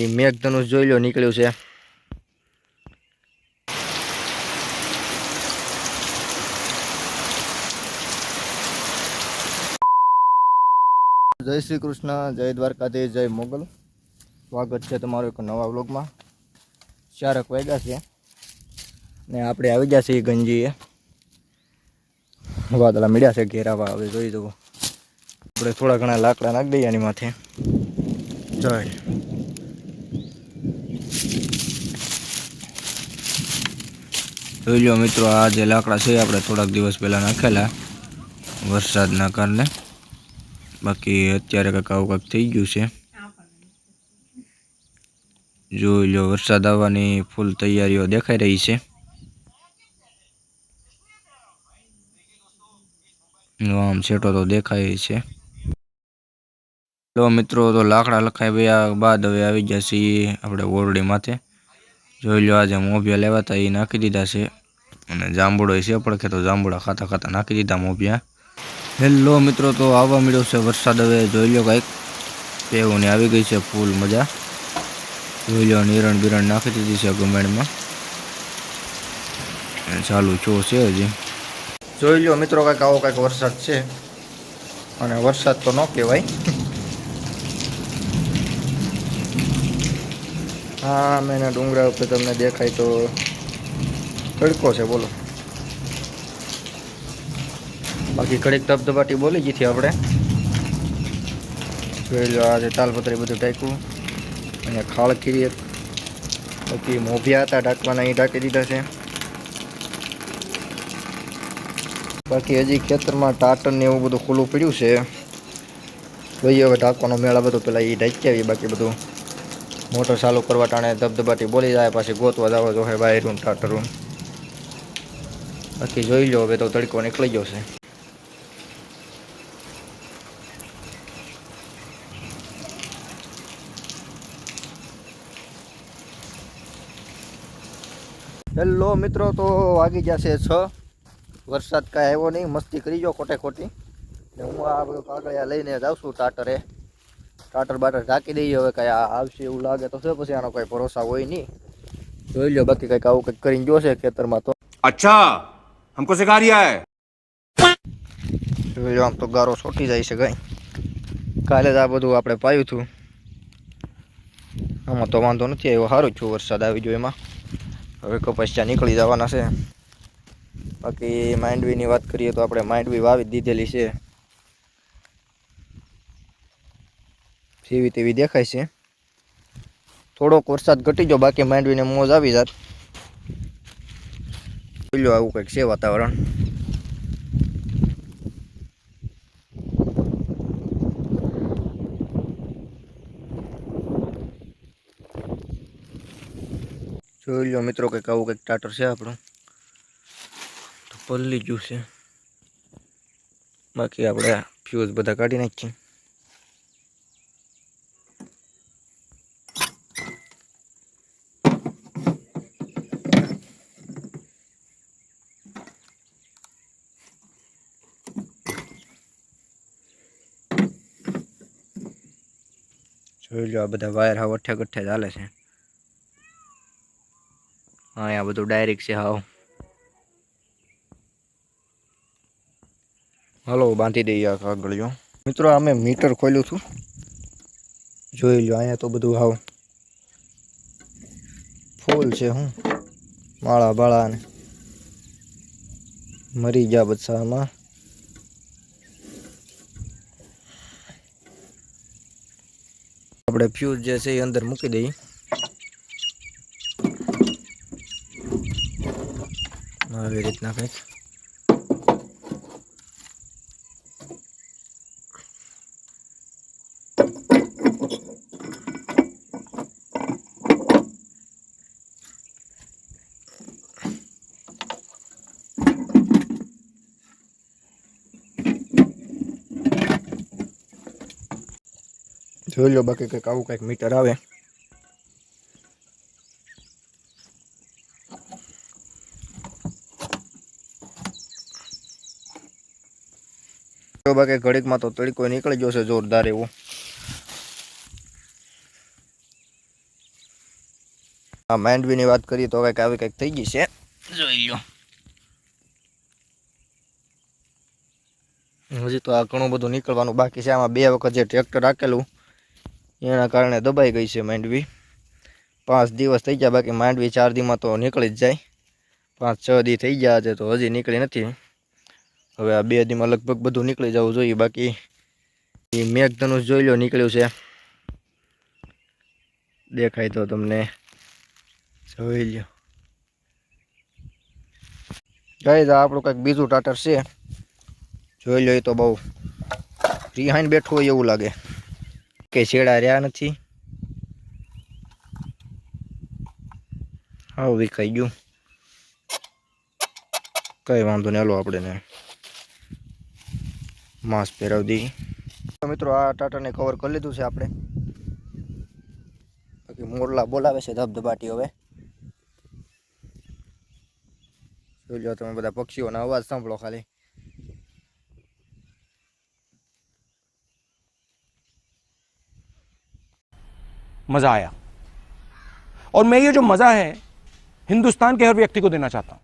મેઘધનુષ જોઈ લો નીકળ્યું છે। જય શ્રી કૃષ્ણ, જય દ્વારકાધીશ, જય મોગલ। સ્વાગત છે તમારું એક નવા વ્લોગમાં। 4 વાગ્યા છે ને આપણે આવી ગયા છીએ ગંજીએ। વાદળા મળ્યા છે ઘેરાવા। હવે જોઈ દો આપણે થોડા ઘણા લાકડા નાખી દઈએ એની માથે। જોઈ જોઈ લો મિત્રો, આ જે લાકડા છે આપણે થોડાક દિવસ પહેલાં નાખેલા વરસાદના કારણે। બાકી અત્યારે કંઈક આવું કંઈક થઈ ગયું છે। જોઈ લો, વરસાદ આવવાની ફૂલ તૈયારીઓ દેખાઈ રહી છે। આમ સેટો તો દેખાય છે। તો મિત્રો, તો લાકડા લખાવ્યા બાદ હવે આવી ગયા છીએ આપણે ઓરડી માથે। જોઈ લો, આજે મોભિયા લેવા હતા એ નાખી દીધા છે અને જાંબુડો છે પડખે, તો જાંબુડા ખાતા ખાતા નાખી દીધા મોભિયા। હેલો મિત્રો, તો આવવા મળ્યો છે વરસાદ। હવે જોઈ લો કંઈક પેવને આવી ગઈ છે ફૂલ મજા। જોઈ લો, નિરણ બિરણ નાખી દીધી છે ગમેણમાં, ચાલુ છો છે હજી। જોઈ લો મિત્રો, કંઈક આવો કંઈક વરસાદ છે અને વરસાદ તો ન કહેવાય। હા, મેં ડુંગરા ઉપર તમને દેખાય તો તડકો છે બોલો। બાકી કડીક ધબધબાટી બોલી ગઈ હતી આપણે। જોઈ લો, આજે તાલપત્રી બધું ટાંક્યું અને ખાળ ખીરી બાકી મોભિયા હતા ઢાંકવાના, એ ઢાંકી દીધા છે। બાકી હજી ખેતરમાં ટાટર ને એવું બધું ખુલ્લું પડ્યું છે। જોઈએ હવે ઢાંકવાનો મેળા બધું પેલા એ ઢાંકી આવી। બાકી બધું મોટર ચાલુ કરવા ટાણે ધબધબાટી બોલી જાય, પાછી ગોતવા જવા જો હે બાયરું ટાટરું। બાકી જોઈ લો, હવે તો તડકો નીકળી ગયો છે। હેલો મિત્રો, તો વાગી ગયા છે 6। વરસાદ કાંઈ આવ્યો નહીં, મસ્તી કરી ગયો ખોટે ખોટી ને હું આ બધું કાગળિયા લઈને જાઉં છું ટાટરે। ટાટર બાટર ઢાંકી દઈએ, હવે કાંઈ આવશે એવું લાગે તો છે, પછી આનો કંઈ ભરોસા હોય નહીં। જોઈ લો, બાકી કંઈક આવું કંઈક કરીને જોશે ખેતરમાં તો। अच्छा, हमको सिखा रिया है। જોઈ લો, આમ તો ગારો છોટી જાય છે કાંઈ। કાલે જ આ બધું આપણે પાયું હતું, આમાં તો વાંધો નથી આવ્યો, સારું છું વરસાદ આવી ગયો એમાં। હવે કપાસિયા નીકળી જવાના છે। બાકી માંડવીની વાત કરીએ તો આપણે માંડવી વાવી દીધેલી છે, જેવી તેવી દેખાય છે। થોડોક વરસાદ ઘટી ગયો, બાકી માંડવીને મોજ આવી જાત। જોઈ લો, આવું કંઈક છે વાતાવરણ। જોઈ લો મિત્રો, કંઈક આવું કંઈક ટાટર છે આપણું, તો પલળી ગયું છે। બાકી આપણે ફ્યુઝ બધા કાઢી નાખીએ। જોઈ લો, આ બધા વાયર હાવ અઠ્ઠે ગઠ્ઠે ચાલે છે। હા, અહીંયા બધું ડાયરેક્ટ છે હાવ। હાલો, બાંધી દઈએ આ કાગળિયો। મિત્રો, અમે મીટર ખોલ્યું હતું, જોઈ લો, અહીંયા તો બધું હાવ ફૂલ છે। હું માળા બાળા ને મરી ગયા બચ્ચામાં। આપણે ફ્યુઝ જે છે એ અંદર મૂકી દઈએ, આવી રીતના કંઈક। જોઈ લો, બાકી કંઈક આવું કંઈક મીટર આવે। બાકી ઘડીકમાં તો તડકો નીકળી ગયો છે જોરદાર એવો। આ માંડવીની વાત કરીએ તો કંઈક આવી કંઈક થઈ ગઈ છે, જોઈ લો. હજી તો આ ઘણું બધું નીકળવાનું બાકી છે. આમાં 2 વખત જે ટ્રેક્ટર રાખેલું એના કારણે દબાઈ ગઈ છે માંડવી. 5 દિવસ થઈ ગયા, બાકી માંડવી 4 દીમાં તો નીકળી જ જાય. 5-6 દી થઈ ગયા છે તો હજી નીકળી નથી. હવે આ 2 દીમાં લગભગ બધું નીકળી જવું જોઈએ. બાકી એ મેઘધનુષ જોઈ લો નીકળ્યું છે, દેખાય તો તમને, જોઈ લો. ગાઈસ આપણું કંઈક બીજું ટાટર છે, જોઈ લો. એ તો બહુ રિહાઈને બેઠું હોય એવું લાગે, કે છેડા રહ્યા નથી. હા વિખાઈ ગયું, કઈ વાંધો નહીં. હાલો આપણે ને માસ્ક પહેરાવી દઈએ. મિત્રો આ ટાટાને કવર કરી લીધું છે આપણે. બાકી મોરલા બોલાવે છે ધબધબાટી. હવે જોઈ લો તમે બધા પક્ષીઓના અવાજ સાંભળો ખાલી. मजा आया और मैं ये जो मजा है हिंदुस्तान के हर व्यक्ति को देना चाहता हूं.